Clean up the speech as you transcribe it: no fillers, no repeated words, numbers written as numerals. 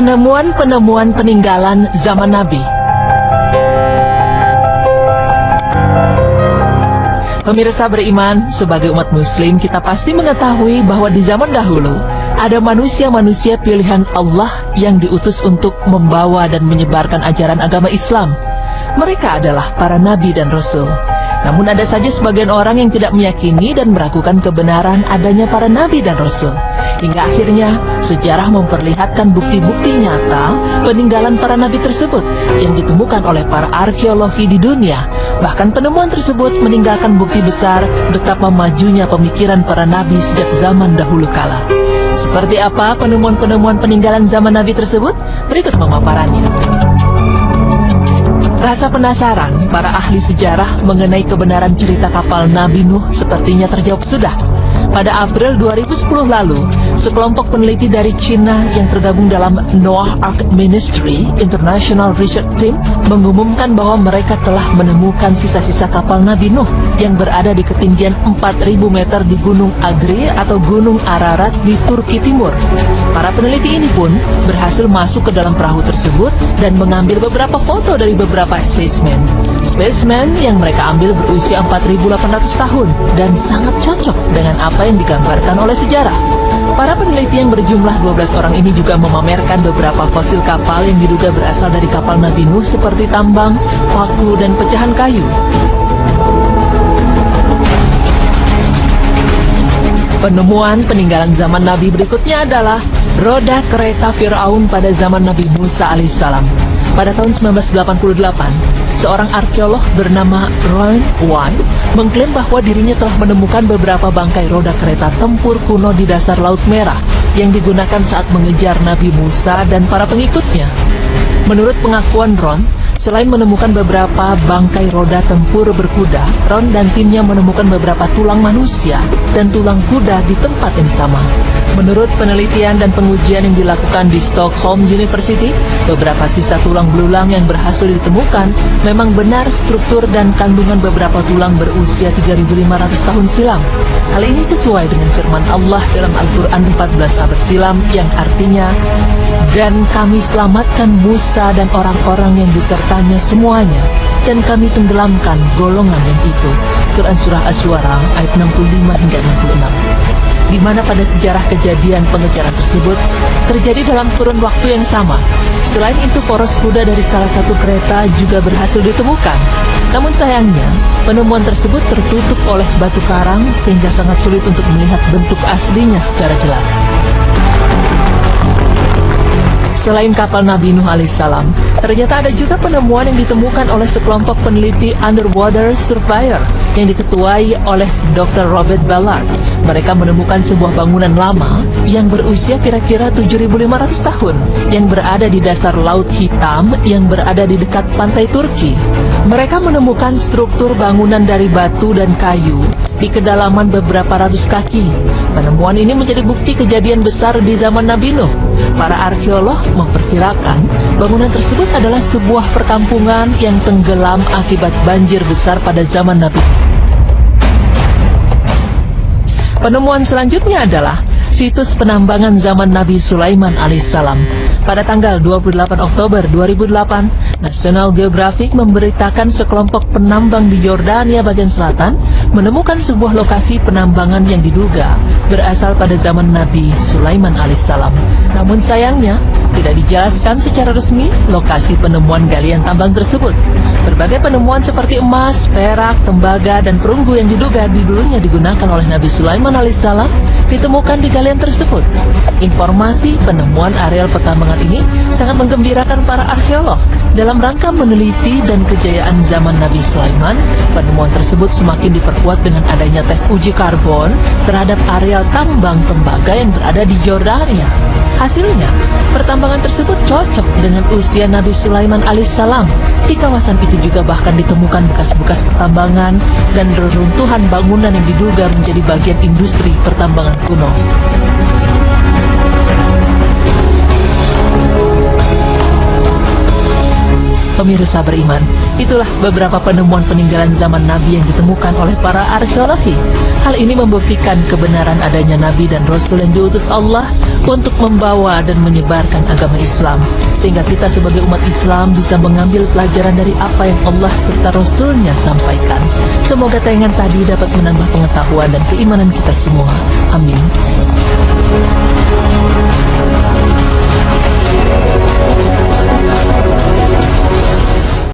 Penemuan-penemuan peninggalan zaman Nabi. Pemirsa beriman, sebagai umat muslim kita pasti mengetahui bahwa di zaman dahulu ada manusia-manusia pilihan Allah yang diutus untuk membawa dan menyebarkan ajaran agama Islam. Mereka adalah para nabi dan rasul. Namun ada saja sebagian orang yang tidak meyakini dan meragukan kebenaran adanya para nabi dan rasul. Hingga akhirnya sejarah memperlihatkan bukti-bukti nyata peninggalan para nabi tersebut yang ditemukan oleh para arkeologi di dunia. Bahkan penemuan tersebut meninggalkan bukti besar betapa majunya pemikiran para nabi sejak zaman dahulu kala. Seperti apa penemuan-penemuan peninggalan zaman nabi tersebut? Berikut pemaparannya. Rasa penasaran para ahli sejarah mengenai kebenaran cerita kapal Nabi Nuh sepertinya terjawab sudah. Pada April 2010 lalu, sekelompok peneliti dari Cina yang tergabung dalam Noah Ark Ministry International Research Team mengumumkan bahwa mereka telah menemukan sisa-sisa kapal Nabi Nuh yang berada di ketinggian 4.000 meter di Gunung Agri atau Gunung Ararat di Turki Timur. Para peneliti ini pun berhasil masuk ke dalam perahu tersebut dan mengambil beberapa foto dari beberapa spesimen. Spesimen yang mereka ambil berusia 4.800 tahun dan sangat cocok dengan apa yang digambarkan oleh sejarah. Para peneliti yang berjumlah 12 orang ini juga memamerkan beberapa fosil kapal yang diduga berasal dari kapal Nabi Nuh seperti tambang, paku, dan pecahan kayu. Penemuan peninggalan zaman Nabi berikutnya adalah roda kereta Fir'aun pada zaman Nabi Musa alaihissalam. Pada tahun 1988, seorang arkeolog bernama Ron Wan mengklaim bahwa dirinya telah menemukan beberapa bangkai roda kereta tempur kuno di dasar Laut Merah yang digunakan saat mengejar Nabi Musa dan para pengikutnya. Menurut pengakuan Ron, selain menemukan beberapa bangkai roda tempur berkuda, Ron dan timnya menemukan beberapa tulang manusia dan tulang kuda di tempat yang sama. Menurut penelitian dan pengujian yang dilakukan di Stockholm University, beberapa sisa tulang belulang yang berhasil ditemukan memang benar struktur dan kandungan beberapa tulang berusia 3.500 tahun silam. Hal ini sesuai dengan firman Allah dalam Al-Quran 14 abad silam yang artinya, "Dan kami selamatkan Musa dan orang-orang yang besertanya semuanya, dan kami tenggelamkan golongan yang itu." Quran Surah Asy-Syu'ara ayat 65 hingga 66. Di mana pada sejarah kejadian pengejaran tersebut terjadi dalam kurun waktu yang sama. Selain itu, poros kuda dari salah satu kereta juga berhasil ditemukan. Namun sayangnya, penemuan tersebut tertutup oleh batu karang sehingga sangat sulit untuk melihat bentuk aslinya secara jelas. Selain kapal Nabi Nuh alaihissalam, ternyata ada juga penemuan yang ditemukan oleh sekelompok peneliti underwater surveyor yang diketuai oleh Dr. Robert Ballard. Mereka menemukan sebuah bangunan lama yang berusia kira-kira 7.500 tahun yang berada di dasar Laut Hitam yang berada di dekat pantai Turki. Mereka menemukan struktur bangunan dari batu dan kayu di kedalaman beberapa ratus kaki. Penemuan ini menjadi bukti kejadian besar di zaman Nabi Nuh. Para arkeolog memperkirakan bangunan tersebut adalah sebuah perkampungan yang tenggelam akibat banjir besar pada zaman Nabi. Penemuan selanjutnya adalah situs penambangan zaman Nabi Sulaiman alaihissalam. Pada tanggal 28 Oktober 2008, National Geographic memberitakan sekelompok penambang di Yordania bagian selatan menemukan sebuah lokasi penambangan yang diduga berasal pada zaman Nabi Sulaiman alaihissalam. Namun sayangnya, tidak dijelaskan secara resmi lokasi penemuan galian tambang tersebut. Berbagai penemuan seperti emas, perak, tembaga, dan perunggu yang diduga dulunya digunakan oleh Nabi Sulaiman alaihissalam ditemukan di galian tersebut. Informasi penemuan areal pertambangan ini sangat menggembirakan para arkeolog. Dalam rangka meneliti dan kejayaan zaman Nabi Sulaiman, penemuan tersebut semakin diperkuat dengan adanya tes uji karbon terhadap areal tambang tembaga yang berada di Yordania. Hasilnya, pertambangan tersebut cocok dengan usia Nabi Sulaiman alaihissalam. Di kawasan itu juga bahkan ditemukan bekas-bekas pertambangan dan reruntuhan bangunan yang diduga menjadi bagian industri pertambangan kuno. Pemirsa beriman, itulah beberapa penemuan peninggalan zaman Nabi yang ditemukan oleh para arkeologi. Hal ini membuktikan kebenaran adanya Nabi dan Rasul yang diutus Allah untuk membawa dan menyebarkan agama Islam, sehingga kita sebagai umat Islam bisa mengambil pelajaran dari apa yang Allah serta Rasulnya sampaikan. Semoga tayangan tadi dapat menambah pengetahuan dan keimanan kita semua. Amin.